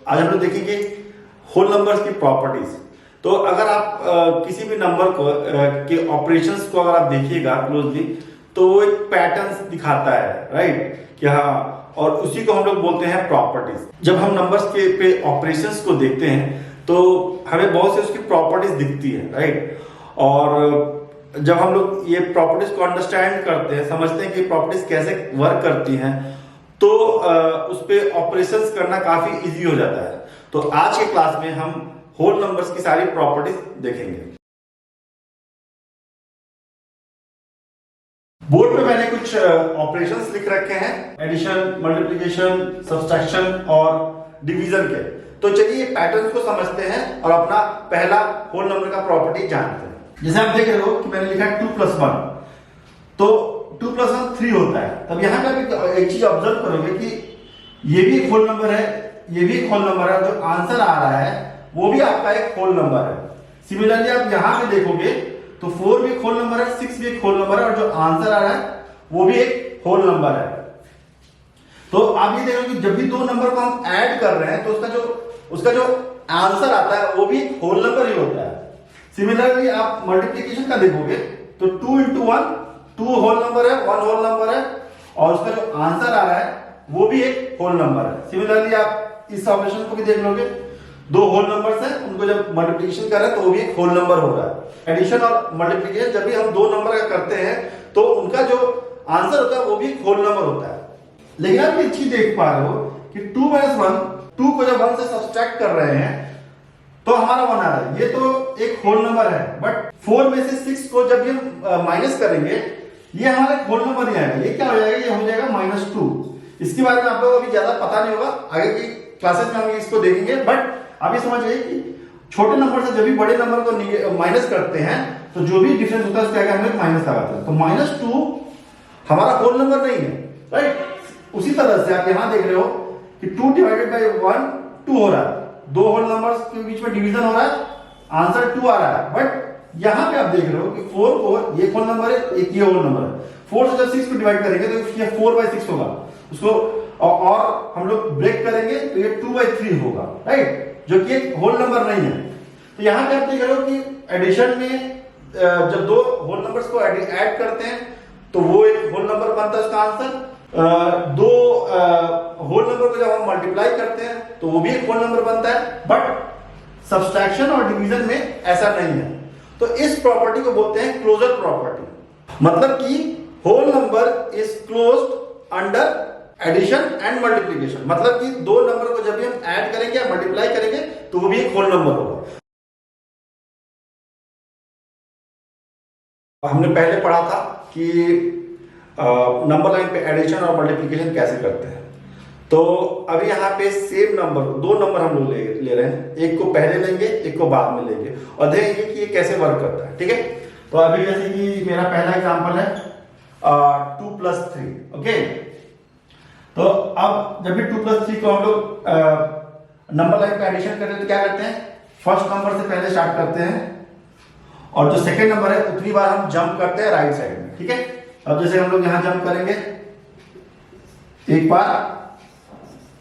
आज हम लोग देखेंगे होल नंबर्स की प्रॉपर्टीज। तो अगर आप किसी भी नंबर को के ऑपरेशंस को अगर आप देखिएगा क्लोजली तो वो एक पैटर्न्स दिखाता है, राइट? कि हाँ, और उसी को हम लोग बोलते हैं प्रॉपर्टीज। जब हम नंबर्स के पे ऑपरेशंस को देखते हैं तो हमें बहुत से उसकी प्रॉपर्टीज दिखती है, राइट? और जब हम लोग ये प्रॉपर्टीज को अंडरस्टैंड करते हैं, समझते हैं कि प्रॉपर्टीज कैसे वर्क करती हैं, तो उस पे ऑपरेशंस करना काफी इजी हो जाता है। तो आज के क्लास में हम होल नंबर्स की सारी प्रॉपर्टीज देखेंगे। बोर्ड पे मैंने कुछ ऑपरेशंस लिख रखे हैं, एडिशन, मल्टीप्लिकेशन, सब्सट्रैक्शन और डिवीजन के। तो चलिए पैटर्न्स को समझते हैं और अपना पहला होल नंबर का प्रॉपर्टी जानते हैं। जैसे आप देख रहे हो कि मैंने लिखा है 2+1, तो 2+1 3 होता है। तब यहाँ पे आप एक चीज ऑब्जर्व करोगे कि ये भी एक होल नंबर है, ये भी एक होल नंबर है, जो आंसर आ रहा है वो भी आपका एक होल नंबर है। सिमिलरली आप यहाँ पे देखोगे तो 4 भी एक होल नंबर है, 6 भी एक होल नंबर है, और जो आंसर आ रहा है वो भी एक होल नंबर है। तो आप ये देखो कि जब भी दो नंबर को हम ऐड कर रहे हैं तो उसका जो आंसर आता है वो भी एक होल नंबर ही होता है। सिमिलरली आप मल्टीप्लिकेशन का देखोगे तो 2 × 1 2 होल नंबर है, 1 होल नंबर है, और उसका जो आंसर आ रहा है वो भी एक होल नंबर है। सिमिलरली आप इस ऑपरेशन को भी देख लोगे, दो होल नंबर्स हैं, उनको जब मल्टीप्लिकेशन कर रहे हैं तो वो भी एक होल नंबर हो रहा है। एडिशन और मल्टीप्लिकेशन जब भी हम दो नंबर का करते हैं तो उनका जो आंसर होता है वो भी एक होल नंबर होता है। लेकिन आप एक चीज देख पा रहे हो कि 2 - 1, 2 को जब 1 से सब्सट्रैक्ट कर रहे हैं तो हमारा 1 आ रहा है, ये तो एक होल नंबर है। बट 4 में से 6 को जब हम माइनस करेंगे ये हमारा एक होल नंबर नहीं आएगा, ये क्या हो जाएगा, ये हो जाएगा -2। इसके बारे में आप लोगों को अभी ज्यादा पता नहीं होगा, आगे की क्लासेस में हम इसको देखेंगे। बट आप ये समझिए कि छोटे नंबर से जब भी बड़े नंबर को माइनस करते हैं तो जो भी डिफरेंस होता है उसके आगे हम लोग माइनस लगाते हैं। तो -2 हमारा होल नंबर नहीं है, राइट? उसी तरह से आप यहां देख रहे हो कि 2 / 1 2 हो रहा है, दो होल नंबर्स के बीच में डिवीजन हो रहा है, आंसर 2 आ रहा है। बट यहां पे आप देख रहे हो कि 4 को, ये होल नंबर है, एक ये होल नंबर है, 4 से जब 6 को डिवाइड करेंगे तो ये 4/6 होगा, उसको और हम लोग ब्रेक करेंगे तो ये 2/3 होगा, राइट? जो कि एक होल नंबर नहीं है। तो यहां पे आप देख रहे हो कि एडिशन में जब दो होल नंबर्स को ऐड करते हैं तो वो एक होल नंबर बनता है, उसका आंसर। दो होल नंबर को जब हम मल्टीप्लाई करते हैं तो वो भी एक होल नंबर बनता है। बट सब्सट्रैक्शन और डिवीजन में ऐसा नहीं है। तो इस प्रॉपर्टी को बोलते हैं क्लोजर प्रॉपर्टी, मतलब कि whole number is closed under addition and multiplication. मतलब कि दो नंबर को जब भी हम ऐड करेंगे या मल्टीप्लाई करेंगे तो वो भी एक होल नंबर होगा। हमने पहले पढ़ा था कि नंबर लाइन पे एडिशन और मल्टीप्लिकेशन कैसे करते हैं। तो अभी यहाँ पे सेम नंबर, दो नंबर हम लोग ले रहे हैं, एक को पहले लेंगे, एक को बाद में लेंगे, और देखेंगे कि ये कैसे वर्क करता है, ठीक है? तो अभी जैसे कि मेरा पहला एग्जांपल है 2 + 3, ओके? तो अब जब भी 2 + 3 को हम लोग नंबर लाइन पे एडिशन करते हैं तो क्या करते हैं, फर्स्ट नंबर से पहले स्टार्ट करते हैं, और जो सेकेंड नंबर है उतनी बार हम जंप करते हैं राइट साइड में, ठीक है? अब जैसे हम लोग यहां जंप करेंगे, एक बार,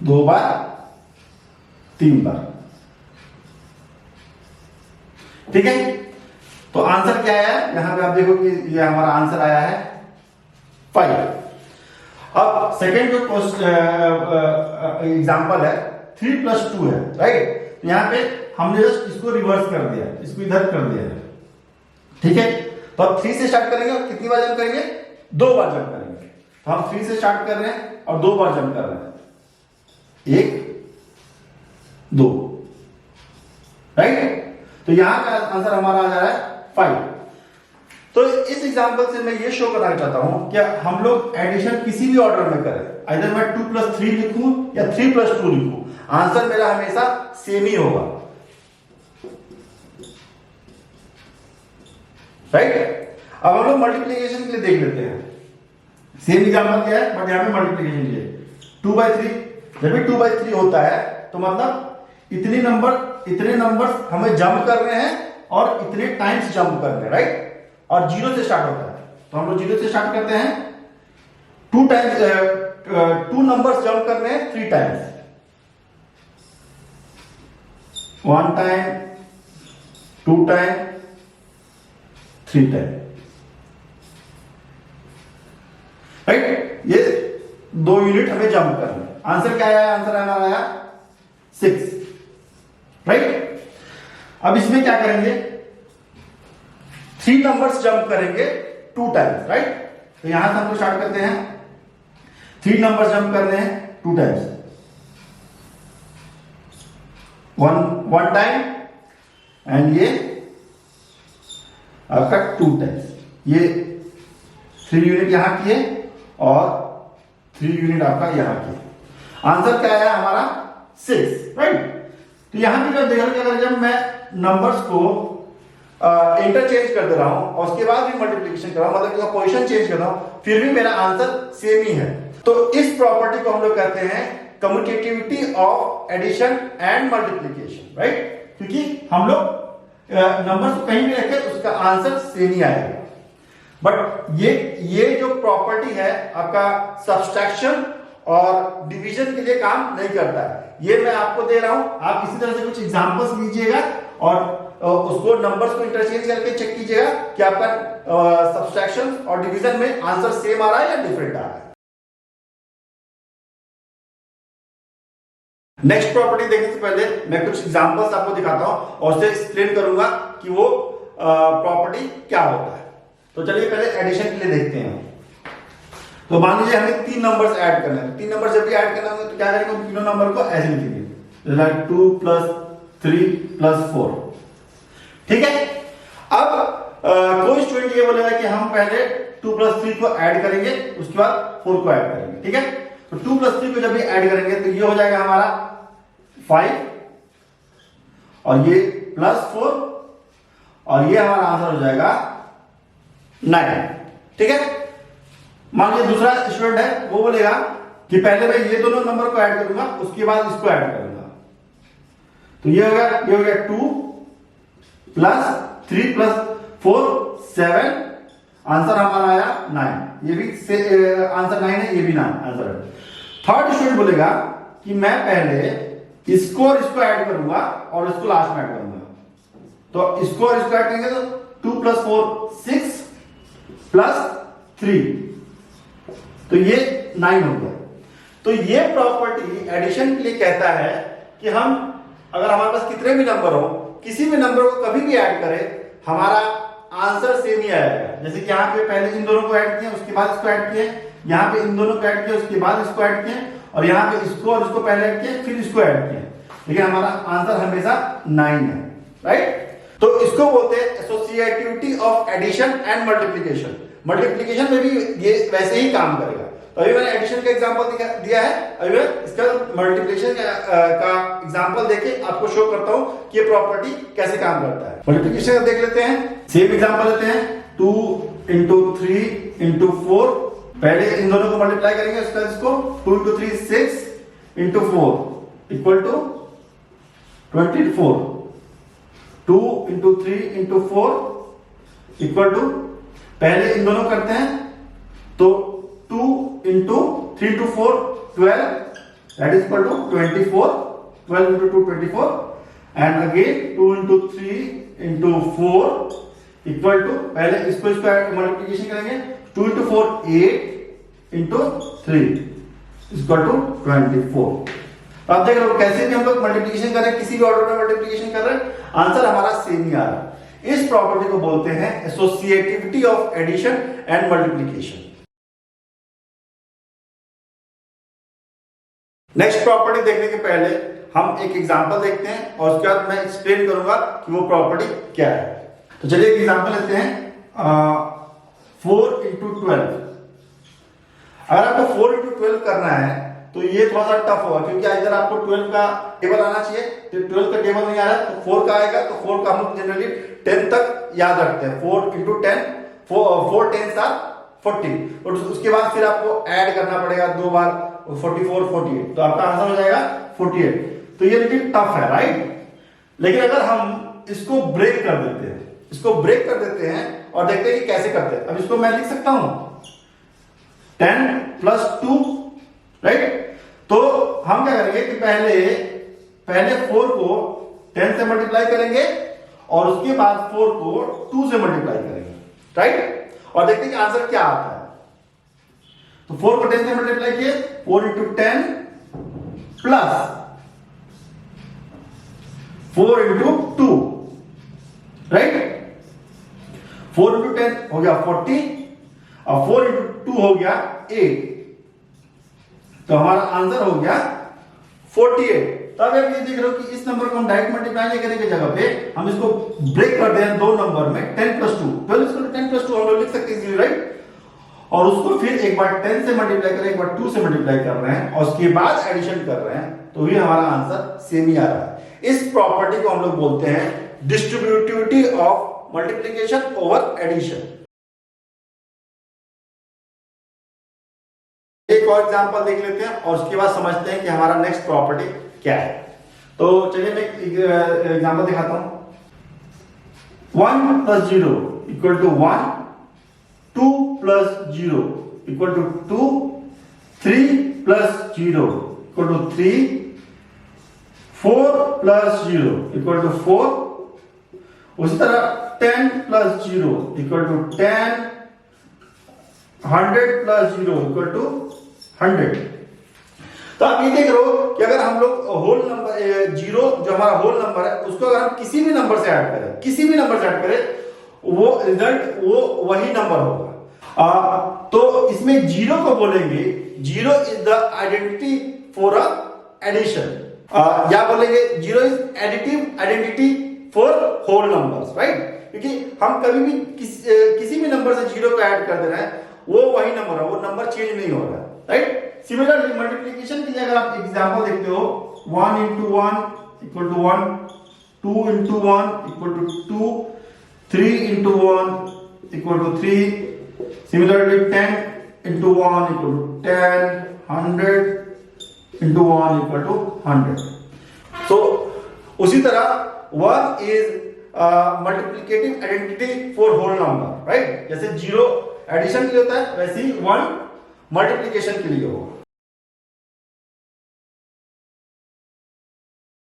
दो बार, 3 बार, ठीक है? तो आंसर क्या है, यहां पे आप देखो कि ये हमारा आंसर आया है 5। अब सेकेंड जो एग्जांपल है 3 + 2 है, राइट? यहां पे हमने जस्ट इसको रिवर्स कर दिया, इसको इधर कर दिया है, ठीक है? तो अब 3 से स्टार्ट करेंगे और कितनी बार जंप करेंगे, 2 बार जंप करेंगे। तो हम 3 से स्टार्ट कर रहे हैं और 2 बार जंप कर रहे हैं, 1 2, राइट? तो यहां का आंसर हमारा आ जा रहा है 5। तो इस एग्जांपल से मैं ये शो करना चाहता हूं कि हम लोग एडिशन किसी भी ऑर्डर में करें, आइदर मैं 2 + 3 लिखूं या 3 + 2 लिखूं, आंसर मेरा हमेशा सेम ही होगा, राइट? अब हम लोग मल्टीप्लिकेशन के लिए देख लेते हैं। सेम एग्जांपल क्या है, बट यहां पे मल्टीप्लिकेशन के लिए 2/3, जब भी 2/3 होता है तो मतलब इतने नंबर हमें जंप कर रहे हैं और इतने टाइम्स जंप कर रहे हैं, राइट? और 0 से स्टार्ट होता है, तो हम लोग 0 से स्टार्ट करते हैं, 2 नंबर्स जंप कर रहे हैं 3 times, 1 time, 2 time, 3 time, right. ये 2 यूनिट हमें जंप करना है। आंसर क्या आया? आंसर हमारा आया 6, राइट। अब इसमें क्या करेंगे? 3 नंबर्स जंप करेंगे 2 टाइम्स, राइट। तो यहां से हम लोग स्टार्ट करते हैं। 3 नंबर्स जंप करने हैं 2 टाइम्स। 1 टाइम एंड ये आपका 2 टाइम्स। ये 3 यूनिट यहां किए और 3 यूनिट आपका यहां किए। आंसर क्या आया हमारा? 6, राइट। तो यहां भी जो देख रहे हैं, अगर जब मैं नंबर्स को इंटरचेंज कर दे रहा हूं और उसके बाद भी मल्टीप्लिकेशन कर रहा हूं, मतलब पोजीशन चेंज कर रहा हूं, फिर भी मेरा आंसर सेम ही है। तो इस प्रॉपर्टी को हम लोग कहते हैं commutativity of addition and multiplication, right. क्योंकि हम लोग नंबर्स को कहीं भी रखें उसका आंसर सेम ही आएगा। बट ये जो प्रॉपर्टी है आपका सब्सट्रैक्शन और डिवीजन के लिए काम नहीं करता है। ये मैं आपको दे रहा हूं, आप इसी तरह से कुछ एग्जांपल्स लीजिएगा और उसको नंबर्स को इंटरचेंज करके चेक कीजिएगा कि आपका सब्सट्रैक्शन और डिवीजन में आंसर सेम आ रहा है या डिफरेंट आ रहा है। नेक्स्ट प्रॉपर्टी देखने से पहले मैं कुछ एग्जांपल्स आपको दिखाता हूं और उसे एक्सप्लेन करूंगा कि वो प्रॉपर्टी क्या होता है। तो चलिए पहले एडिशन के लिए देखते हैं। तो मान लीजिए हमें 3 नंबर्स ऐड करना है। 3 नंबर जब भी ऐड करना होगा तो क्या करेंगे? तीनों नंबर को ऐसे लिखेंगे, लाइक 2 + 3 + 4, ठीक है। अब कोई स्टूडेंट ये बोलेगा कि हम पहले 2 + 3 को ऐड करेंगे, उसके बाद 4 को ऐड करेंगे, ठीक है। तो 2 + 3 को जब भी ऐड करेंगे तो ये हो जाएगा हमारा 5 और ये +4 और ये हमारा आंसर हो जाएगा 9, ठीक है। मान लीजिए दूसरा स्टूडेंट है, वो बोलेगा कि पहले मैं ये दोनों नंबर को ऐड करूंगा, उसके बाद इसको ऐड करूंगा। तो ये हो गया 2 + 3 + 4 7, आंसर हमारा आया 9। ये भी आंसर 9 है, ये भी 9 आंसर है। थर्ड स्टूडेंट बोलेगा कि मैं पहले इसको और इसको ऐड करूंगा और इसको लास्ट में ऐड करूंगा। तो इसको और इसको ऐड करेंगे तो 2 + 4 6 + 3, तो ये 9 हो गया। तो ये प्रॉपर्टी एडिशन के लिए कहता है कि हम अगर हमारे पास कितने भी नंबर हो, किसी भी नंबर को कभी भी ऐड करें, हमारा आंसर सेम ही आएगा। जैसे कि यहाँ पे पहले इन दोनों को ऐड किया, उसके बाद इसको ऐड किए, यहाँ पे इन दोनों को ऐड किया, उसके बाद इसको ऐड किए, और यहाँ पे इसको और इसको पहले ऐड किए, फिर इसको ऐड किए, लेकिन हमारा आंसर हमेशा 9 है, राइट। तो इसको बोलते हैं associativity of addition and multiplication. Multiplication में भी ये वैसे ही काम करेगा। तो अभी मैंने एडिशन का एग्जांपल दिया है, अभी मैं इसका मल्टीप्लिकेशन का एग्जांपल देके आपको शो करता हूं कि ये प्रॉपर्टी कैसे काम करता है। मल्टीप्लिकेशन देख लेते हैं, सेम एग्जांपल लेते हैं। 2 × 3 × 4, पहले इन दोनों को मल्टीप्लाई करेंगे, उसके बाद इसको 2 × 3 6 × 4 = 24। 2 × 3 × 4 = पहले इन दोनों करते हैं तो 2 × 3 × 4 12, that is equal to 24, 12 × 2 24, and again 2 × 3 × 4 equal to, पहले इसको मल्टीप्लिकेशन करेंगे, 2 × 4 8 × 3 equal to 24। अब देख लो कैसे भी हम लोग मल्टीप्लिकेशन कर रहे हैं, किसी भी ऑर्डर में मल्टीप्लिकेशन कर रहे हैं, आंसर हमारा सेम ही आ रहा है। इस प्रॉपर्टी को बोलते हैं associativity of addition and multiplication. Next property देखने के पहले हम एक एग्जांपल देखते हैं और उसके बाद मैं एक्सप्लेन करूंगा कि वो प्रॉपर्टी क्या है। तो चलिए एक एग्जांपल लेते हैं, 4 × 12। अगर आपको 4 × 12 करना है तो ये थोड़ा सा टफ होगा, क्योंकि इधर आपको 12 का टेबल आना चाहिए, तो 12 का टेबल नहीं आ रहा है तो 4 का आएगा। तो 4 का हम लोग जनरली 10 तक याद रखते हैं, 4 × 10, 4 10 40, और उसके बाद फिर आपको ऐड करना पड़ेगा 2 बार, 44 48, तो आपका आंसर हो जाएगा 48। तो ये लिटिल टफ है, राइट। लेकिन अगर हम इसको ब्रेक कर देते हैं, इसको ब्रेक कर देते हैं और देखते हैं कि कैसे करते हैं। अब इसको मैं लिख सकता हूं 10 + 2, राइट। तो हम क्या करेंगे कि पहले 4 को 10 से मल्टीप्लाई करेंगे और उसके बाद 4 को 2 से मल्टीप्लाई करेंगे, राइट? और देखते हैं कि आंसर क्या आता है। तो 4 को 10 से मल्टीप्लाई किए, 4 into 10 plus 4 into 2, right? 4 into 10 हो गया 40 और 4 इंटू 2 हो गया 8, तो हमारा आंसर हो गया 48। तो अब आप ये देख रहे हो कि इस नंबर को हम डायरेक्ट मल्टीप्लाई नहीं करेंगे, जगह पे हम इसको ब्रेक करते हैं दो नंबर में, 10 प्लस 2, 12 इसको 10 प्लस 2 हम लोग लिख सकते हैं इजीली, राइट? और उसको फिर एक बार 10 से मल्टीप्लाई करें, एक बार 2 से मल्टीप्लाई कर रहे हैं और उसके बाद एडिशन कर रहे हैं, तो भी हमारा आंसर सेम ही आ रहा है। इस प्रॉपर्टी को हम लोग बोलते हैं distributivity of multiplication over addition. एक और एग्जांपल देख लेते हैं और उसके बाद समझते हैं कि हमारा नेक्स्ट प्रॉपर्टी क्या है। तो चलिए मैं एक एग्जांपल दिखाता हूं। 1 plus 0 equal to 1, 2 plus 0 equal to 2, 3 plus 0 equal to 3, 4 plus 0 equal to 4, उसी तरह 10 plus 0 equal to 10, 100 plus 0 equal to 100। तो आप ये देख रहे हो कि अगर हम लोग होल नंबर जीरो जो हमारा होल नंबर है उसको अगर हम किसी भी नंबर से ऐड करें, किसी भी नंबर से ऐड करें, वो रिजल्ट वो वही नंबर होगा। तो इसमें जीरो को बोलेंगे zero is the identity for a addition, या बोलेंगे zero is additive identity for whole numbers, right? क्योंकि हम कभी भी किसी भी नंबर से जीरो को ऐड कर दे रहे हैं, वो वही नंबर है, वो नंबर चेंज नहीं हो रहा है, राइट? सिमिलरली मल्टीप्लिकेशन के लिए अगर आप एग्जांपल देखते हो, 1 into 1 equal to 1, 2 into 1 equal to 2, 3 into 1 equal to 3, similarly 10 into 1 equal to 10, 100 into 1 equal to 100। So उसी तरह 1 is multiplicative identity for whole number, right? जैसे जीरो एडिशन के लिए होता है, वैसे ही 1 मल्टीप्लिकेशन के लिए होगा।